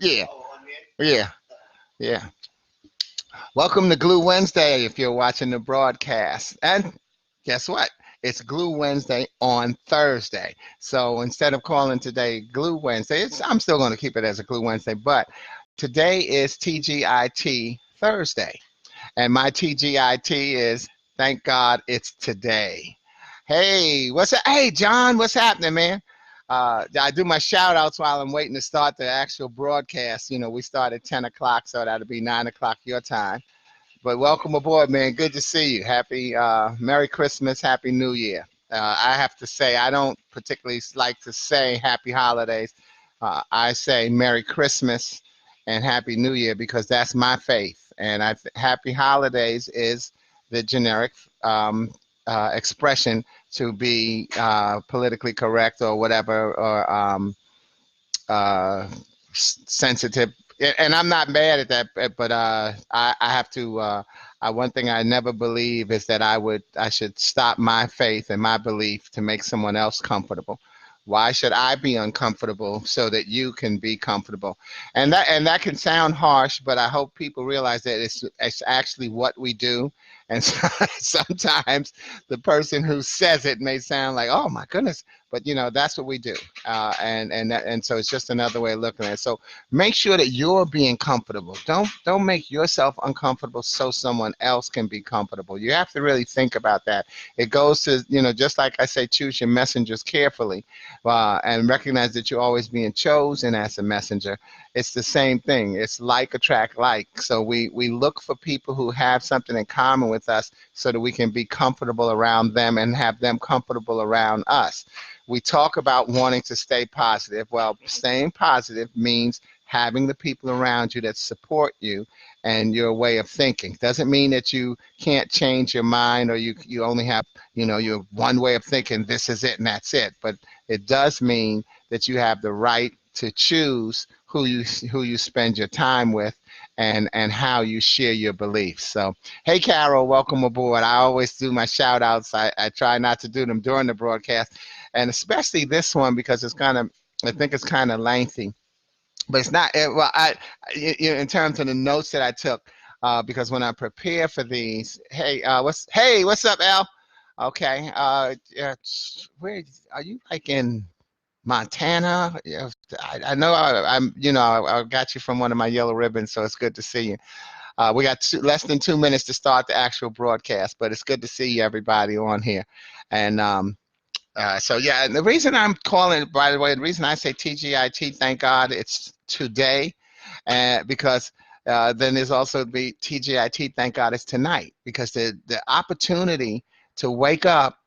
Yeah, yeah, yeah. Welcome to Glue Wednesday if you're watching the broadcast. And guess what? It's Glue Wednesday on Thursday. So instead of calling today Glue Wednesday, I'm still going to keep it as a Glue Wednesday, but today is TGIT Thursday. And my TGIT is thank God it's today. Hey, hey John, what's happening, man? I do my shout outs while I'm waiting to start the actual broadcast. You know, we start at 10 o'clock, so that'll be 9 o'clock your time. But welcome aboard, man. Good to see you. Happy Merry Christmas, Happy New Year. I have to say, I don't particularly like to say Happy Holidays. I say Merry Christmas and Happy New Year because that's my faith. And Happy Holidays is the generic expression to be politically correct or whatever, or uh, sensitive. And I'm not mad at that, but I have to. One thing I never believe is that I should stop my faith and my belief to make someone else comfortable. Why should I be uncomfortable so that you can be comfortable? And that can sound harsh, but I hope people realize that it's actually what we do. And so, sometimes the person who says it may sound like, oh my goodness, but that's what we do. And so it's just another way of looking at it. So make sure that you're being comfortable. Don't make yourself uncomfortable so someone else can be comfortable. You have to really think about that. It goes to, just like I say, choose your messengers carefully, and recognize that you're always being chosen as a messenger. It's the same thing. It's like attract like. So we look for people who have something in common with us so that we can be comfortable around them and have them comfortable around us. We talk about wanting to stay positive. Well, staying positive means having the people around you that support you and your way of thinking. Doesn't mean that you can't change your mind or you only have, your one way of thinking, this is it and that's it. But it does mean that you have the right to choose who you spend your time with and how you share your beliefs. So, hey, Carol, welcome aboard. I always do my shout outs. I try not to do them during the broadcast, and especially this one because I think it's kind of lengthy, but it's not. Well, in terms of the notes that I took, because when I prepare for these, what's up, Al? Okay, where are you? Like in Montana? Yeah, I know I got you from one of my yellow ribbons, so it's good to see you. We got less than 2 minutes to start the actual broadcast, but it's good to see everybody on here. And so yeah, and the reason I'm calling, by the way, the reason I say TGIT, thank God it's today, because then there's also the TGIT, thank God it's tonight, because the opportunity to wake up,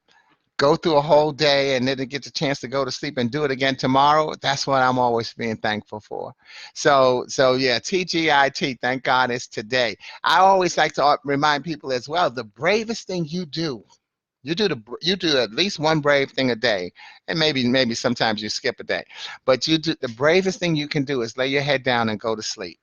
go through a whole day, and then to get the chance to go to sleep and do it again tomorrow, that's what I'm always being thankful for. So yeah, TGIT, thank God it's today. I always like to remind people as well, the bravest thing you do, you do at least one brave thing a day, and maybe sometimes you skip a day, but the bravest thing you can do is lay your head down and go to sleep,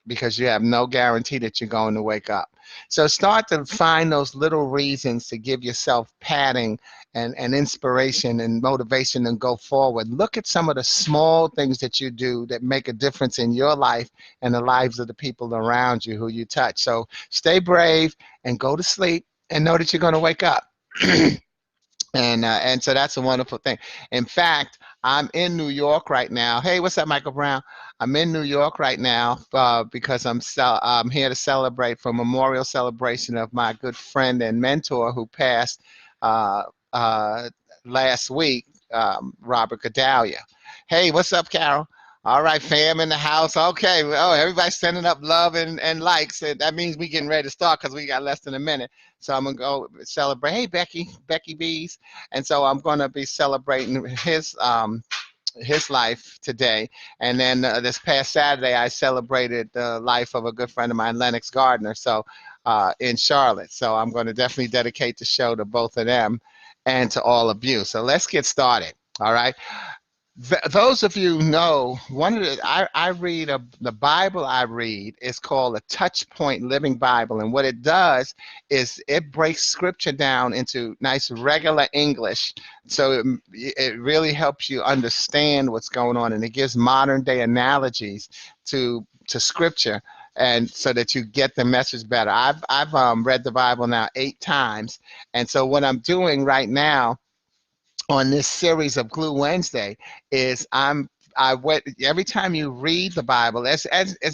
because you have no guarantee that you're going to wake up. So start to find those little reasons to give yourself padding and inspiration and motivation and go forward. Look at some of the small things that you do that make a difference in your life and the lives of the people around you who you touch. So stay brave and go to sleep and know that you're going to wake up. And so that's a wonderful thing. In fact, I'm in New York right now. Hey, what's up, Michael Brown? I'm in New York right now because I'm here to celebrate for memorial celebration of my good friend and mentor who passed uh, uh, last week, Robert Godalia. Hey, what's up, Carol? All right, fam in the house. Okay. Oh, everybody's sending up love and likes. And that means we getting ready to start because we got less than a minute. So I'm gonna go celebrate. Hey, Becky Bees, and so I'm gonna be celebrating his life today. And then this past Saturday, I celebrated the life of a good friend of mine, Lennox Gardner. So in Charlotte. So I'm going to definitely dedicate the show to both of them and to all of you. So let's get started. All right. Those of you know, one of the I read the Bible I read is called a Touch Point Living Bible, and what it does is it breaks scripture down into nice regular English, so it really helps you understand what's going on, and it gives modern day analogies to scripture, and so that you get the message better. I've read the Bible now 8 times, and so what I'm doing right now on this series of Glue Wednesday is I went every time you read the Bible, as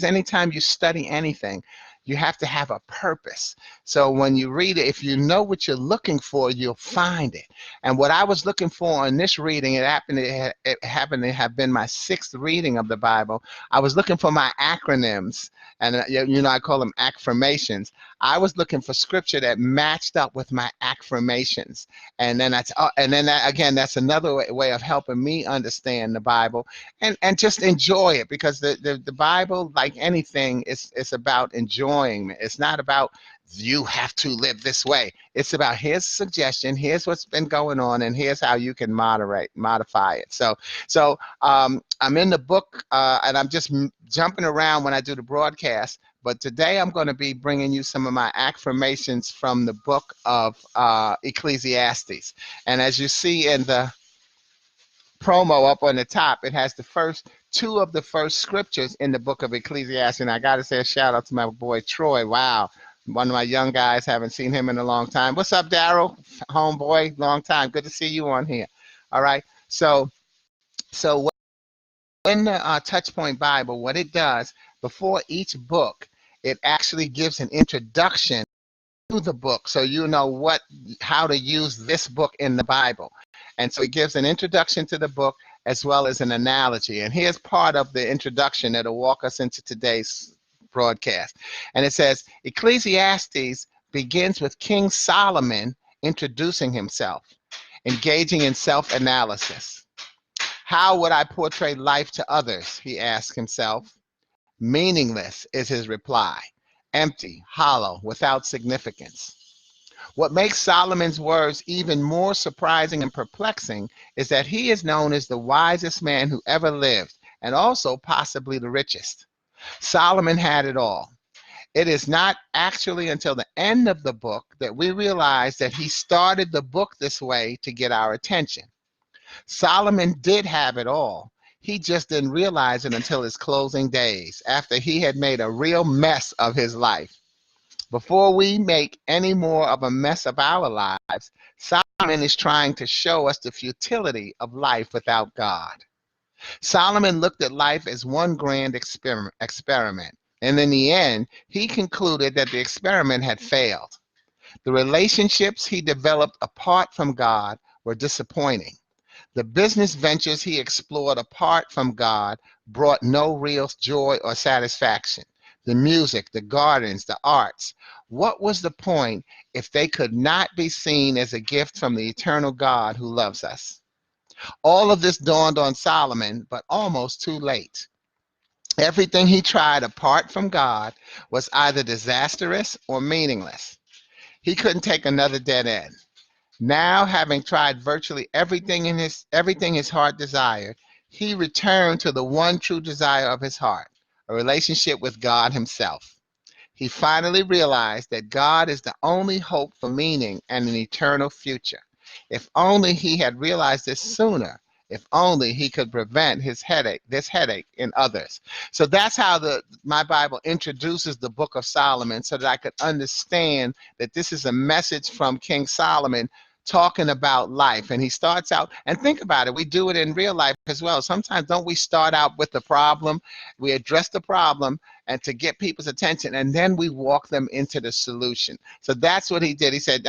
any time you study anything, you have to have a purpose. So when you read it, if you know what you're looking for, you'll find it. And what I was looking for in this reading, it happened to have been my 6th reading of the Bible. I was looking for my acronyms, and I call them affirmations. I was looking for scripture that matched up with my affirmations, and then again, that's another way of helping me understand the Bible and just enjoy it, because the Bible, like anything, it's about enjoying it. It's not about you have to live this way. It's about here's suggestion, here's what's been going on, and here's how you can modify it. So I'm in the book, and I'm just jumping around when I do the broadcast. But today I'm going to be bringing you some of my affirmations from the book of Ecclesiastes. And as you see in the promo up on the top, it has the first 2 of the first scriptures in the book of Ecclesiastes. And I got to say a shout out to my boy Troy. Wow, one of my young guys. Haven't seen him in a long time. What's up, Daryl? Homeboy, long time. Good to see you on here. All right. So in the Touchpoint Bible, what it does before each book, it actually gives an introduction to the book, so you know how to use this book in the Bible. And so it gives an introduction to the book as well as an analogy. And here's part of the introduction that'll walk us into today's broadcast. And it says, Ecclesiastes begins with King Solomon introducing himself, engaging in self-analysis. How would I portray life to others? He asked himself. Meaningless is his reply. Empty, hollow, without significance. What makes Solomon's words even more surprising and perplexing is that he is known as the wisest man who ever lived, and also possibly the richest. Solomon had it all. It is not actually until the end of the book that we realize that he started the book this way to get our attention. Solomon did have it all. He just didn't realize it until his closing days, after he had made a real mess of his life. Before we make any more of a mess of our lives, Solomon is trying to show us the futility of life without God. Solomon looked at life as one grand experiment, and in the end, he concluded that the experiment had failed. The relationships he developed apart from God were disappointing. The business ventures he explored apart from God brought no real joy or satisfaction. The music, the gardens, the arts. What was the point if they could not be seen as a gift from the eternal God who loves us? All of this dawned on Solomon, but almost too late. Everything he tried apart from God was either disastrous or meaningless. He couldn't take another dead end. Now, having tried virtually everything his heart desired, he returned to the one true desire of his heart, a relationship with God himself. He finally realized that God is the only hope for meaning and an eternal future. If only he had realized this sooner. If only he could prevent this headache in others. So that's how my Bible introduces the book of Solomon, so that I could understand that this is a message from King Solomon talking about life. And he starts out, and think about it, we do it in real life as well. Sometimes don't we start out with the problem, we address the problem and to get people's attention, and then we walk them into the solution. So that's what he did. He said,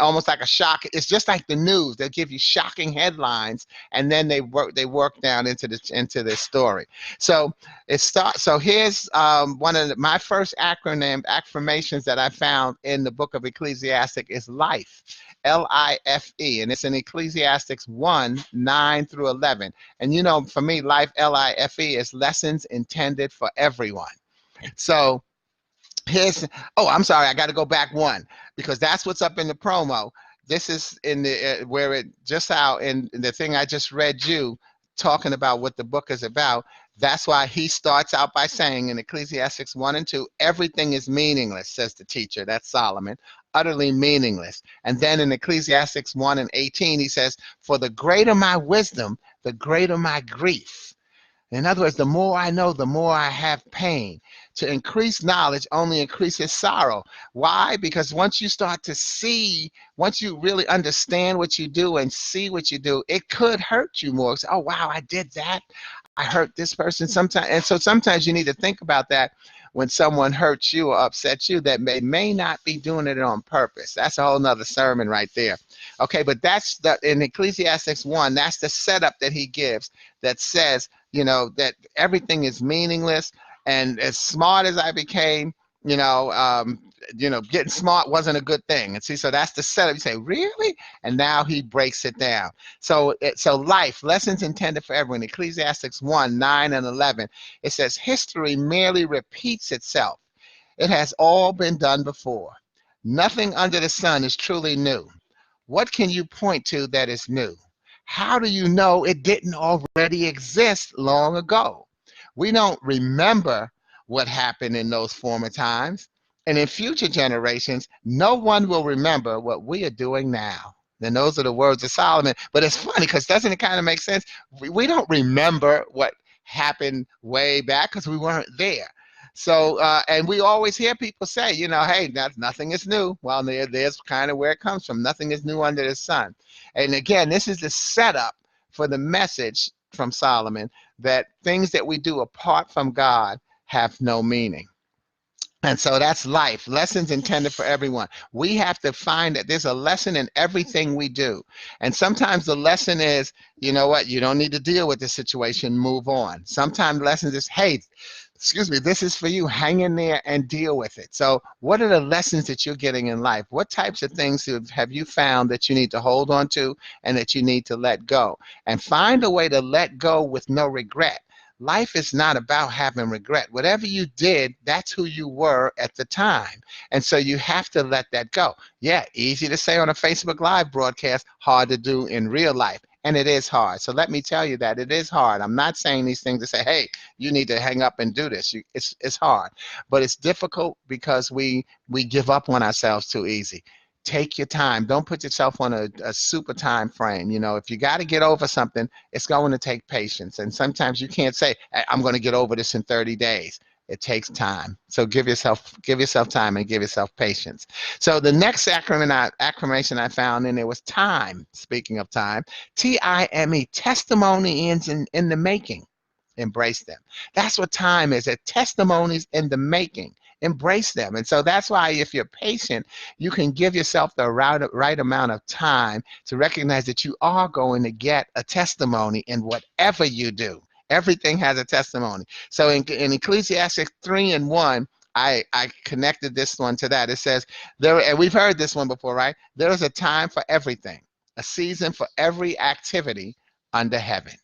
almost like a shock. It's just like the news. They'll give you shocking headlines, and then they work down into the story. So So here's one of my first affirmations that I found in the book of Ecclesiastes is life, L-I-F-E, and it's in Ecclesiastes 1:9-11. And for me, life, L-I-F-E, is lessons intended for everyone. So I'm sorry, I got to go back one, because that's what's up in the promo. This is in the where it just out in the thing I just read you. talking about what the book is about, that's why he starts out by saying in Ecclesiastes 1 and 2, everything is meaningless, says the teacher, that's Solomon, utterly meaningless. And then in Ecclesiastes 1 and 18, he says, for the greater my wisdom, the greater my grief. In other words, the more I know, the more I have pain. To increase knowledge only increases sorrow. Why? Because once you start to see, once you really understand what you do and see what you do, it could hurt you more. So, oh, wow, I did that. I hurt this person sometimes. And so sometimes you need to think about that when someone hurts you or upsets you, that may not be doing it on purpose. That's a whole nother sermon right there. Okay, but that's in Ecclesiastes 1, that's the setup that he gives that says, that everything is meaningless. And as smart as I became, getting smart wasn't a good thing. And see, so that's the setup. You say, really? And now he breaks it down. So life, lessons intended for everyone. Ecclesiastes 1, 9 and 11, it says, history merely repeats itself. It has all been done before. Nothing under the sun is truly new. What can you point to that is new? How do you know it didn't already exist long ago? We don't remember what happened in those former times. And in future generations, no one will remember what we are doing now. And those are the words of Solomon. But it's funny because doesn't it kind of make sense? We don't remember what happened way back because we weren't there. So, and we always hear people say, hey, nothing is new. Well, there's kind of where it comes from. Nothing is new under the sun. And again, this is the setup for the message from Solomon that things that we do apart from God have no meaning. And so that's life, lessons intended for everyone. We have to find that there's a lesson in everything we do. And sometimes the lesson is, you know what, you don't need to deal with the situation, move on. Sometimes lessons is, hey, this is for you, hang in there and deal with it. So what are the lessons that you're getting in life? What types of things have you found that you need to hold on to and that you need to let go? And find a way to let go with no regret. Life is not about having regret. Whatever you did, that's who you were at the time. And so you have to let that go. Yeah, easy to say on a Facebook Live broadcast, hard to do in real life. And it is hard. So let me tell you that it is hard. I'm not saying these things to say, hey, you need to hang up and do this. It's hard. But it's difficult because we give up on ourselves too easy. Take your time. Don't put yourself on a super time frame. If you got to get over something, it's going to take patience. And sometimes you can't say, I'm going to get over this in 30 days. It takes time. So give yourself time and give yourself patience. So the next acclamation I found in there was time. Speaking of time, T-I-M-E, testimony in the making. Embrace them. That's what time is. A testimonies in the making. Embrace them. And so that's why if you're patient, you can give yourself the right amount of time to recognize that you are going to get a testimony in whatever you do. Everything has a testimony. So in Ecclesiastes 3 and 1, I connected this one to that. It says, and we've heard this one before, right? There is a time for everything, a season for every activity under heaven.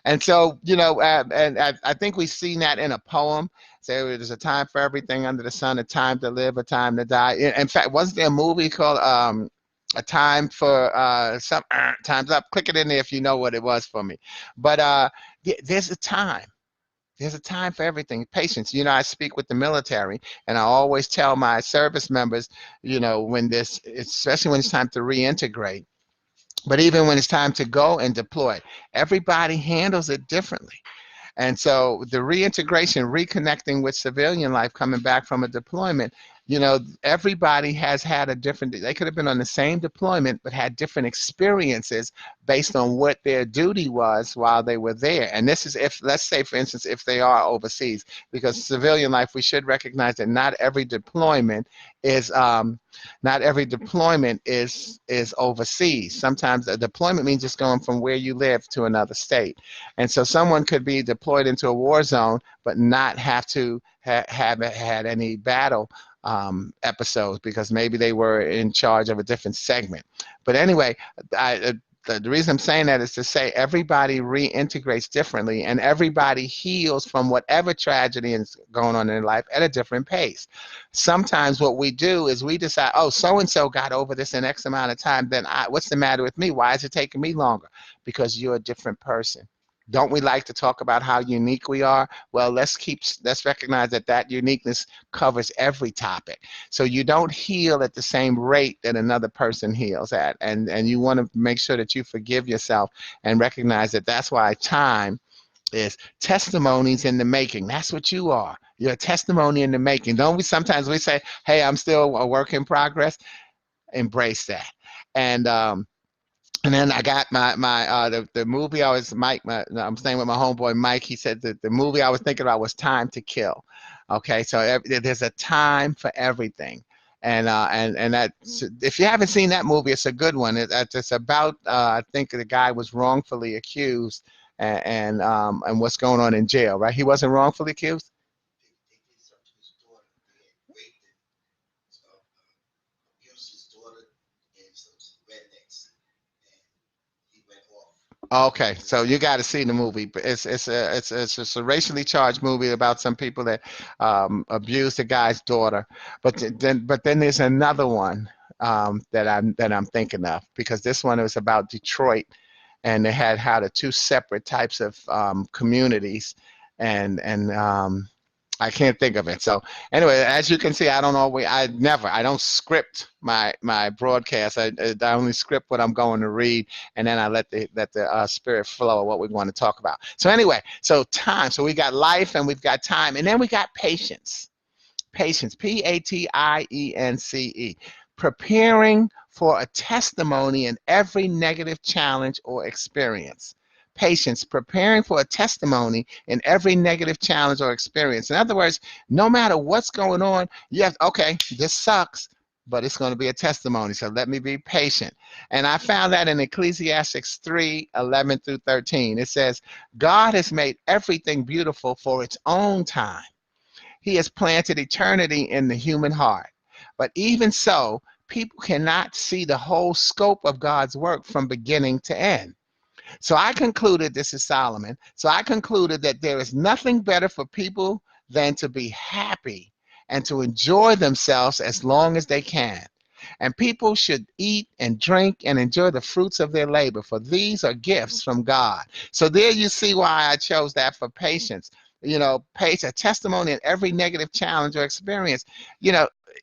And so, and I think we've seen that in a poem. Say there's a time for everything under the sun, a time to live, a time to die. In fact, wasn't there a movie called A Time for some Time's Up? Click it in there if you know what it was for me. But there's a time. There's a time for everything. Patience. I speak with the military, and I always tell my service members, especially when it's time to reintegrate, but even when it's time to go and deploy, everybody handles it differently. And so the reintegration, reconnecting with civilian life, coming back from a deployment, everybody has had a different, they could have been on the same deployment, but had different experiences based on what their duty was while they were there. And this is if, let's say, for instance, if they are overseas, because civilian life, we should recognize that not every deployment is overseas. Sometimes a deployment means just going from where you live to another state. And so someone could be deployed into a war zone, but not have to have had any battle episodes because maybe they were in charge of a different segment. But anyway, the reason I'm saying that is to say everybody reintegrates differently and everybody heals from whatever tragedy is going on in their life at a different pace. Sometimes what we do is we decide, oh, so-and-so got over this in X amount of time, then what's the matter with me? Why is it taking me longer? Because you're a different person. Don't we like to talk about how unique we are? Well, let's recognize that that uniqueness covers every topic. So you don't heal at the same rate that another person heals at, and you want to make sure that you forgive yourself and recognize that that's why time is testimonies in the making. That's what you are. You're a testimony in the making. Don't we sometimes we say, "Hey, I'm still a work in progress." Embrace that. And and then I got the movie I was I'm staying with my homeboy Mike. He said that the movie I was thinking about was Time to Kill. Okay, so there's a time for everything, and that if you haven't seen that movie, it's a good one. It's about I think the guy was wrongfully accused and what's going on in jail. Right? He wasn't wrongfully accused. Okay, so you got to see the movie. It's just a racially charged movie about some people that abused the guy's daughter. But then there's another one that I'm thinking of, because this one was about Detroit, and they had how the two separate types of communities, and I can't think of it. So anyway, as you can see, I don't script my broadcast. I only script what I'm going to read, and then I let the spirit flow of what we want to talk about. So anyway, so time. So we got life and we've got time, and then we got patience. Patience, Patience, preparing for a testimony in every negative challenge or experience. Patience, preparing for a testimony in every negative challenge or experience. In other words, no matter what's going on, you have, okay, this sucks, but it's going to be a testimony. So let me be patient. And I found that in Ecclesiastes 3:11-13. It says, God has made everything beautiful for its own time. He has planted eternity in the human heart. But even so, people cannot see the whole scope of God's work from beginning to end. So I concluded, this is Solomon, so I concluded that there is nothing better for people than to be happy and to enjoy themselves as long as they can. And people should eat and drink and enjoy the fruits of their labor, for these are gifts from God. So there you see why I chose that for patience. Pace a testimony in every negative challenge or experience.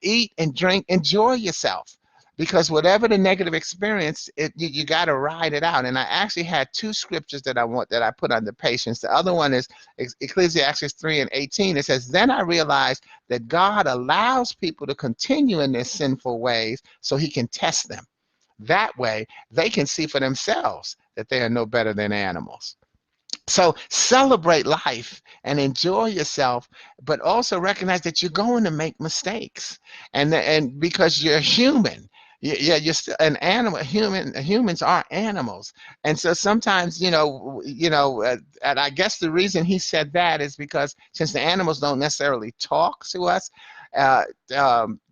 Eat and drink, enjoy yourself. Because whatever the negative experience, you got to ride it out. And I actually had two scriptures that I put under patience. The other one is Ecclesiastes 3:18. It says, "Then I realized that God allows people to continue in their sinful ways so he can test them. That way, they can see for themselves that they are no better than animals." So celebrate life and enjoy yourself, but also recognize that you're going to make mistakes, and because you're human. Yeah, you're still an animal. Humans are animals, and so sometimes and I guess the reason he said that is because since the animals don't necessarily talk to us, uh,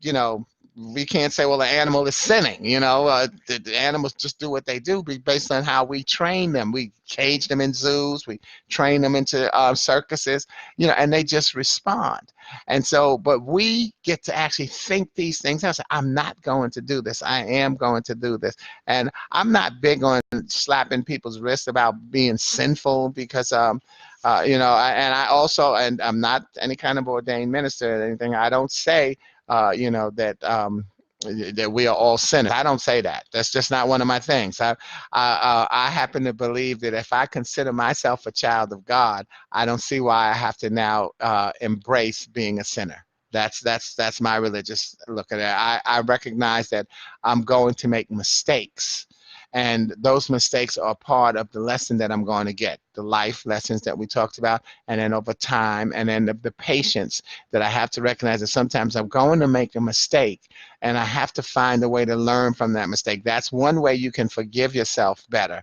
you know, we can't say, well, the animal is sinning. The animals just do what they do based on how we train them. We cage them in zoos, we train them into circuses, and they just respond. And so, but we get to actually think these things out. Say, I'm not going to do this. I am going to do this. And I'm not big on slapping people's wrists about being sinful, because and I also, and I'm not any kind of ordained minister or anything. I don't say that we are all sinners. I don't say that. That's just not one of my things. I happen to believe that if I consider myself a child of God, I don't see why I have to now embrace being a sinner. That's my religious look at it. I recognize that I'm going to make mistakes, and those mistakes are part of the lesson that I'm going to get, the life lessons that we talked about, and then over time, and then the patience that I have to recognize that sometimes I'm going to make a mistake, and I have to find a way to learn from that mistake. That's one way you can forgive yourself better,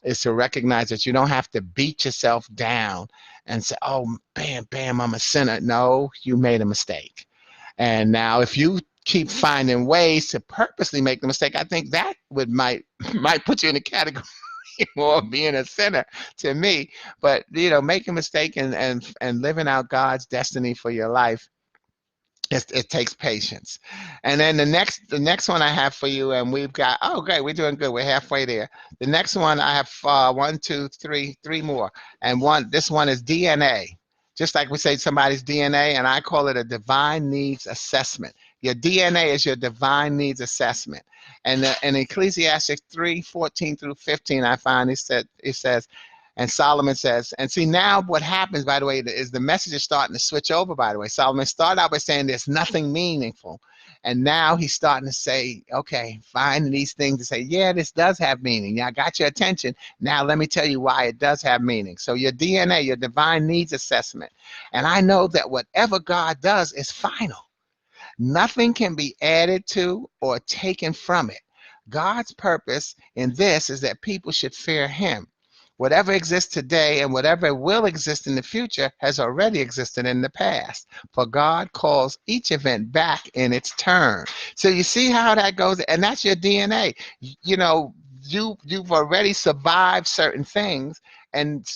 is to recognize that you don't have to beat yourself down and say, oh, bam, bam, I'm a sinner. No, you made a mistake. And now if you keep finding ways to purposely make the mistake, I think that might put you in the category more of being a sinner to me. But making a mistake and living out God's destiny for your life, It takes patience. And then the next one I have for you, and we've got, oh great, we're doing good. We're halfway there. The next one I have one, two, three more. And this one is DNA. Just like we say somebody's DNA, and I call it a divine needs assessment. Your DNA is your divine needs assessment. And in Ecclesiastes 3:14 through 15, I find it says, and Solomon says, and see now what happens, by the way, is the message is starting to switch over, by the way. Solomon started out by saying there's nothing meaningful. And now he's starting to say, okay, find these things to say, yeah, this does have meaning. Yeah, I got your attention. Now let me tell you why it does have meaning. So your DNA, your divine needs assessment. And I know that whatever God does is final. Nothing can be added to or taken from it. God's purpose in this is that people should fear him. Whatever exists today and whatever will exist in the future has already existed in the past. For God calls each event back in its turn. So you see how that goes, and that's your DNA. You know, you've already survived certain things, and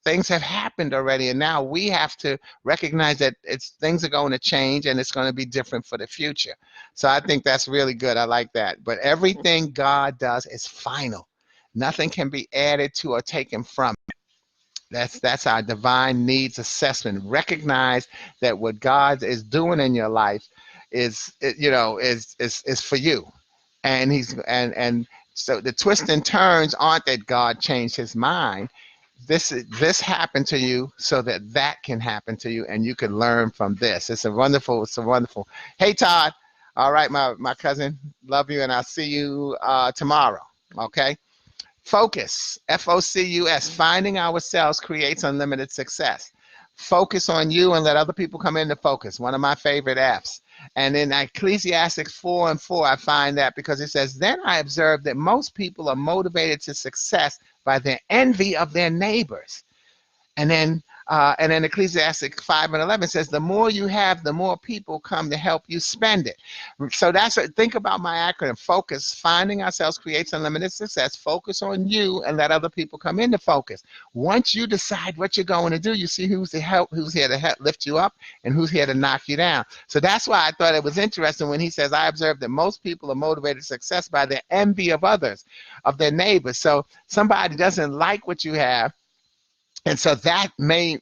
things have happened already, and now we have to recognize that things are going to change and it's going to be different for the future. So I think that's really good. I like that. But everything God does is final. Nothing can be added to or taken from it. That's our divine needs assessment. Recognize that what God is doing in your life is for you, and and so the twists and turns aren't that God changed his mind. This happened to you so that that can happen to you, and you can learn from this. It's a wonderful. Hey Todd, all right, my cousin, love you, and I'll see you tomorrow. Okay. Focus, Focus. Finding ourselves creates unlimited success. Focus on you and let other people come into focus. One of my favorite F's. And in Ecclesiastes 4:4, I find that because it says, then I observed that most people are motivated to success by their envy of their neighbors. And then Ecclesiastes 5:11 says, the more you have, the more people come to help you spend it. So think about my acronym. Focus. Finding ourselves creates unlimited success. Focus on you and let other people come into focus. Once you decide what you're going to do, you see who's here to help lift you up and who's here to knock you down. So that's why I thought it was interesting when he says, I observed that most people are motivated to success by their envy of others, of their neighbors. So somebody doesn't like what you have, and so that may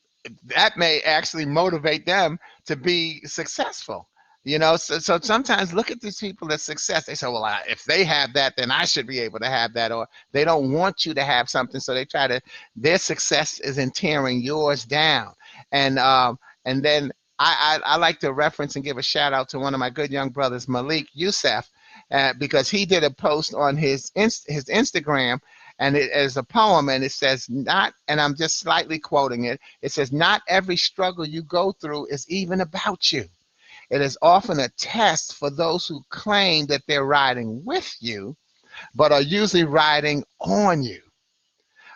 actually motivate them to be successful. So sometimes look at these people as success. They say, well, if they have that, then I should be able to have that. Or they don't want you to have something, so their success is in tearing yours down. And then I like to reference and give a shout out to one of my good young brothers, Malik Youssef, because he did a post on his Instagram, and it is a poem, and it says, not, and I'm just slightly quoting it, it says, not every struggle you go through is even about you. It is often a test for those who claim that they're riding with you, but are usually riding on you.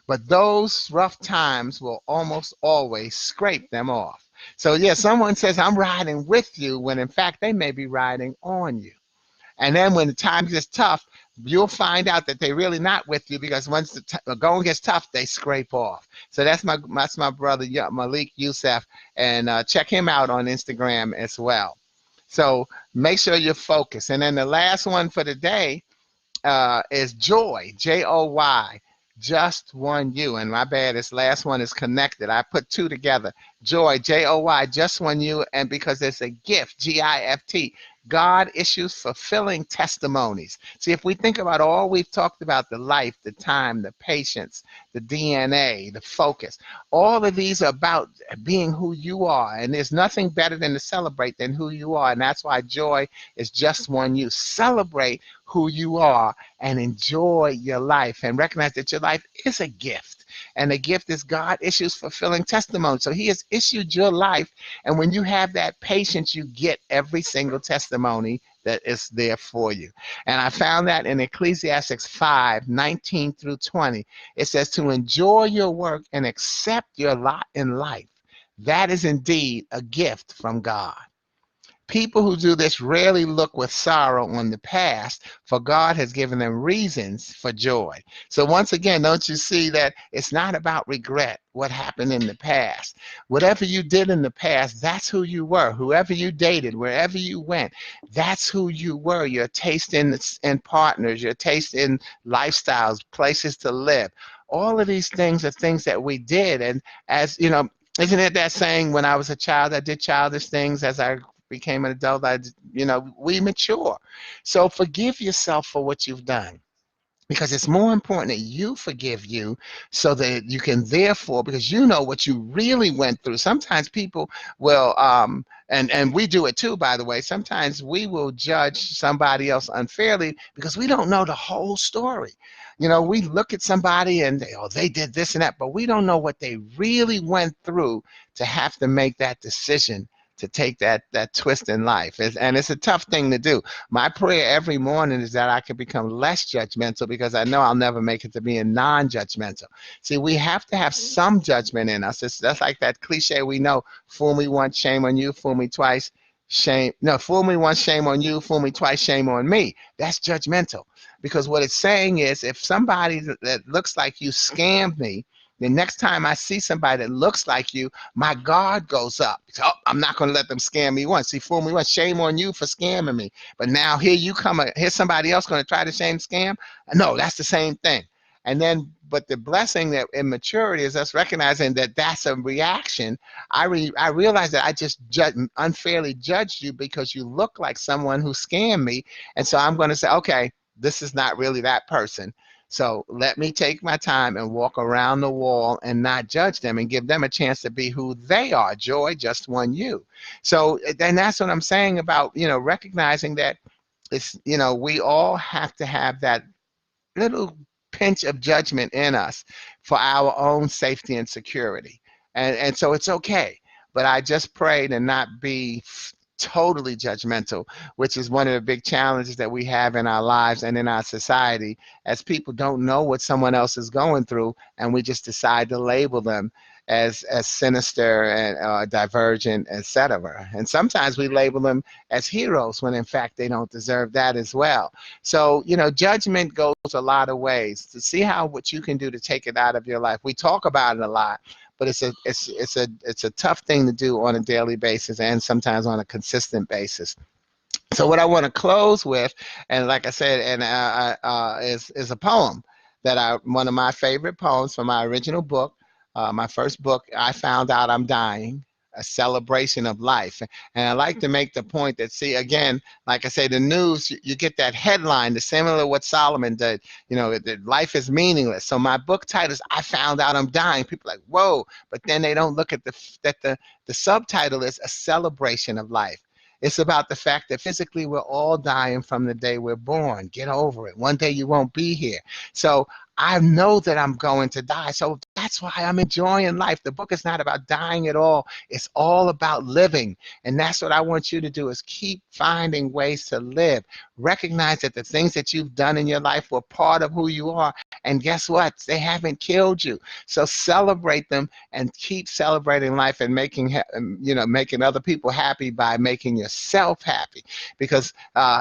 But those rough times will almost always scrape them off. So yeah, someone says, I'm riding with you, when in fact they may be riding on you. And then when the times gets tough, you'll find out that they're really not with you, because once the going gets tough, they scrape off. So that's my brother Malik Youssef, and check him out on Instagram as well. So make sure you're focused. And then the last one for the day is joy, Joy. Just one you. And my bad, this last one is connected. I put two together. Joy, Joy, just one you. And because it's a gift, Gift. God issues fulfilling testimonies. See, if we think about all we've talked about, the life, the time, the patience, the DNA, the focus, all of these are about being who you are. And there's nothing better than to celebrate than who you are. And that's why joy is just one you. Celebrate who you are and enjoy your life, and recognize that your life is a gift. And the gift is God issues fulfilling testimony. So he has issued your life, and when you have that patience, you get every single testimony that is there for you. And I found that in Ecclesiastes 5:19 through 20. It says to enjoy your work and accept your lot in life. That is indeed a gift from God. People who do this rarely look with sorrow on the past, for God has given them reasons for joy. So once again, don't you see that it's not about regret, what happened in the past. Whatever you did in the past, that's who you were. Whoever you dated, wherever you went, that's who you were. Your taste in partners, your taste in lifestyles, places to live. All of these things are things that we did. And as you know, isn't it that saying, when I was a child, I did childish things. As I became an adult, we mature. So forgive yourself for what you've done, because it's more important that you forgive you, so that you can therefore, because you know what you really went through. Sometimes people will, and we do it too, by the way. Sometimes we will judge somebody else unfairly because we don't know the whole story. We look at somebody and they did this and that, but we don't know what they really went through to have to make that decision, to take that twist in life. And it's a tough thing to do. My prayer every morning is that I can become less judgmental, because I know I'll never make it to being non-judgmental. See, we have to have some judgment in us. That's like that cliche we know: fool me once, shame on you; fool me twice, shame. No, fool me once, shame on you; fool me twice, shame on me. That's judgmental. Because what it's saying is, if somebody that looks like you scammed me, the next time I see somebody that looks like you, my guard goes up. Oh, I'm not going to let them scam me once. See, fool me once, shame on you for scamming me. But now here you come, here's somebody else going to try the same scam. No, that's the same thing. And then, but the blessing that in maturity is us recognizing that that's a reaction. I realize that I just unfairly judged you because you look like someone who scammed me. And so I'm going to say, okay, this is not really that person. So let me take my time and walk around the wall and not judge them, and give them a chance to be who they are. Joy just won you. So, and that's what I'm saying about, recognizing that it's, we all have to have that little pinch of judgment in us for our own safety and security. And so it's okay. But I just pray to not be totally judgmental, which is one of the big challenges that we have in our lives and in our society, as people don't know what someone else is going through, and we just decide to label them as sinister and divergent, etc. And sometimes we label them as heroes, when in fact they don't deserve that as well. So, judgment goes a lot of ways. To see what you can do to take it out of your life. We talk about it a lot, but it's a tough thing to do on a daily basis, and sometimes on a consistent basis. So what I want to close with, and like I said, and is a poem that one of my favorite poems from my original book, my first book. I Found Out I'm Dying, a celebration of life. And I like to make the point that, see, again, like I say, the news, you get that headline, the similar to what Solomon did, that life is meaningless. So my book title is I Found Out I'm Dying. People are like, whoa, but then they don't look at the subtitle is a celebration of life. It's about the fact that physically we're all dying from the day we're born. Get over it. One day you won't be here. So I know that I'm going to die. So that's why I'm enjoying life. The book is not about dying at all. It's all about living. And that's what I want you to do, is keep finding ways to live. Recognize that the things that you've done in your life were part of who you are. And guess what? They haven't killed you. So celebrate them and keep celebrating life, and making other people happy by making yourself happy. Because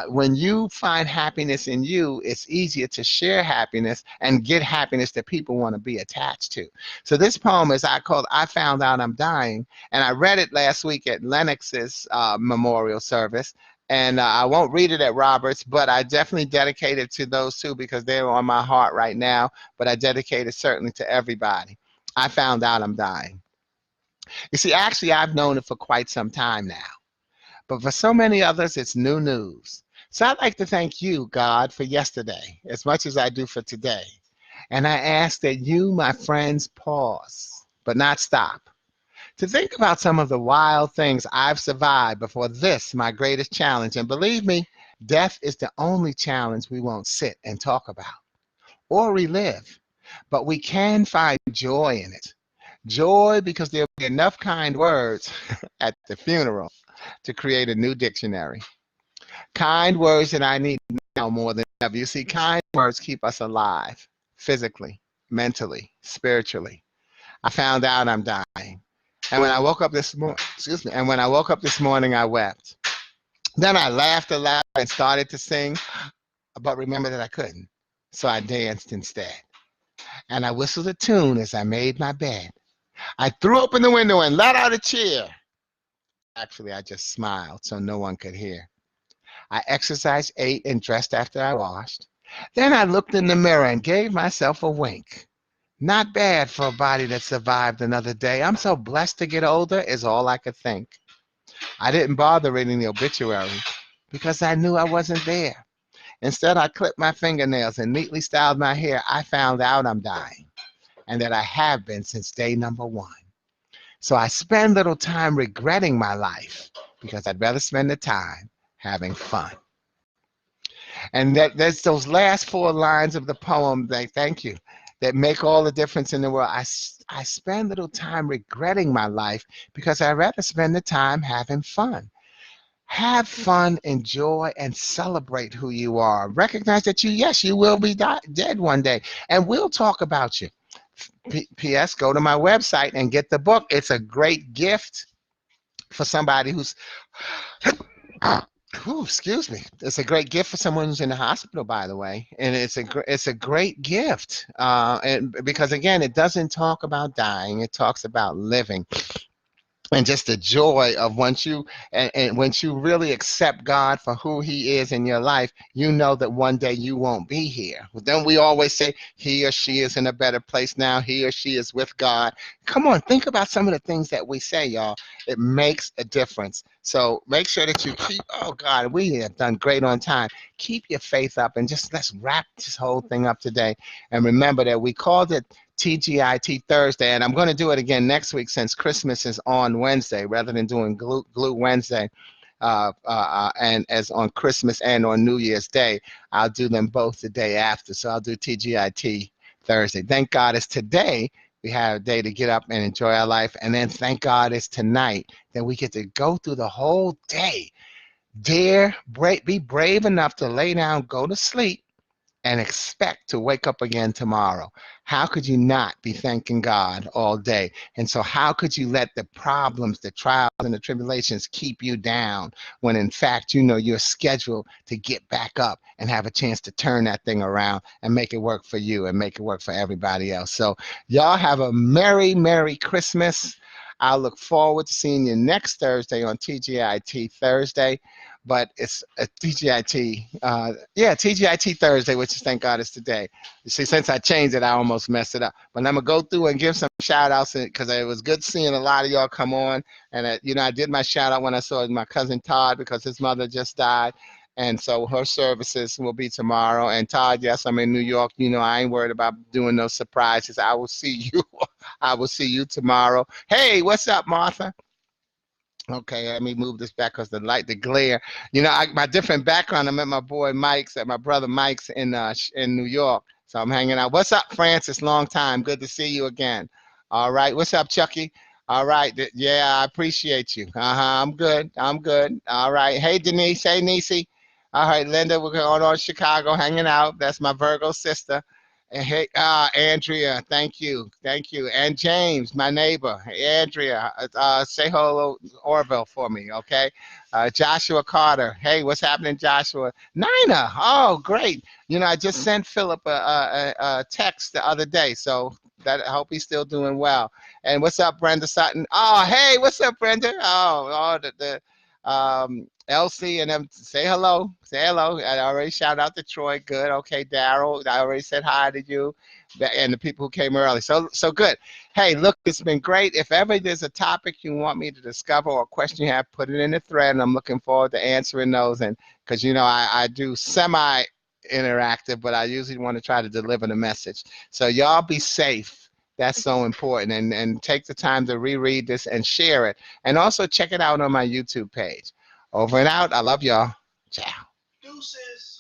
when you find happiness in you, it's easier to share happiness and get happiness that people want to be attached to. So this poem is called I Found Out I'm Dying, and I read it last week at Lennox's memorial service. And I won't read it at Robert's, but I definitely dedicate it to those two because they're on my heart right now. But I dedicate it certainly to everybody. I found out I'm dying. You see, actually, I've known it for quite some time now. But for so many others, it's new news. So I'd like to thank you, God, for yesterday, as much as I do for today. And I ask that you, my friends, pause, but not stop, to think about some of the wild things I've survived before this, my greatest challenge. And believe me, death is the only challenge we won't sit and talk about or relive. But we can find joy in it. Joy, because there'll be enough kind words at the funeral to create a new dictionary. Kind words that I need now more than ever. You see, kind words keep us alive, physically, mentally, spiritually. I found out I'm dying. And when I woke up this morning, and when I woke up this morning, I wept. Then I laughed aloud and started to sing, but remembered that I couldn't. So I danced instead. And I whistled a tune as I made my bed. I threw open the window and let out a cheer. Actually, I just smiled so no one could hear. I exercised, ate, and dressed after I washed. Then I looked in the mirror and gave myself a wink. Not bad for a body that survived another day. I'm so blessed to get older is all I could think. I didn't bother reading the obituary because I knew I wasn't there. Instead, I clipped my fingernails and neatly styled my hair. I found out I'm dying and that I have been since day number one. So I spend little time regretting my life because I'd rather spend the time having fun. And there's those last four lines of the poem, thank you, that make all the difference in the world. I spend little time regretting my life because I'd rather spend the time having fun. Have fun, enjoy, and celebrate who you are. Recognize that yes, you will be dead one day, and we'll talk about you. P.S. Go to my website and get the book. It's a great gift for somebody who's excuse me. It's a great gift for someone who's in the hospital, by the way, and it's a great gift. And because again, it doesn't talk about dying; it talks about living. And just the joy of and once you really accept God for who he is in your life, you know that one day you won't be here. Then we always say he or she is in a better place now, he or she is with God. Come on, think about some of the things that we say, y'all. It makes a difference. So make sure that you keep, oh God, we have done great on time. Keep your faith up and just let's wrap this whole thing up today. And remember that we called it TGIT Thursday, and I'm going to do it again next week since Christmas is on Wednesday rather than doing Glue Wednesday. And as on Christmas and on New Year's Day, I'll do them both the day after. So I'll do TGIT Thursday. Thank God it's today. We have a day to get up and enjoy our life. And then thank God it's tonight that we get to go through the whole day. Be brave enough to lay down, go to sleep, and expect to wake up again tomorrow. How could you not be thanking God all day? And so how could you let the problems, the trials, and the tribulations keep you down when in fact you know you're scheduled to get back up and have a chance to turn that thing around and make it work for you and make it work for everybody else. So y'all have a Merry, Merry Christmas. I'll look forward to seeing you next Thursday on TGIT Thursday. But it's a TGIT, TGIT Thursday, which is thank God it's today. You see, since I changed it, I almost messed it up. But I'm gonna go through and give some shout outs because it was good seeing a lot of y'all come on. And I did my shout out when I saw my cousin Todd because his mother just died. And so her services will be tomorrow. And Todd, yes, I'm in New York. I ain't worried about doing no surprises. I will see you. I will see you tomorrow. Hey, what's up, Martha? Okay, let me move this back because the glare. My different background. I'm at my brother Mike's in New York. So I'm hanging out. What's up, Francis? Long time. Good to see you again. All right. What's up, Chucky? All right. Yeah, I appreciate you. I'm good. I'm good. All right. Hey, Denise. Hey, Nisi. All right, Linda. We're going on Chicago, hanging out. That's my Virgo sister. And hey, Andrea, thank you, and James, my neighbor. Hey, Andrea, say hello, Orville, for me, okay? Joshua Carter, hey, what's happening, Joshua? Nina, oh, great. I just sent Philip a text the other day, so I hope he's still doing well. And what's up, Brenda Sutton? Oh, hey, what's up, Brenda? Elsie and them, say hello. Say hello. I already shout out to Troy. Good. Okay, Daryl. I already said hi to you and the people who came early. So good. Hey, look, it's been great. If ever there's a topic you want me to discover or a question you have, put it in the thread, and I'm looking forward to answering those. And because I do semi interactive, but I usually want to try to deliver the message. So y'all be safe. That's so important. And take the time to reread this and share it. And also check it out on my YouTube page. Over and out. I love y'all. Ciao. Deuces.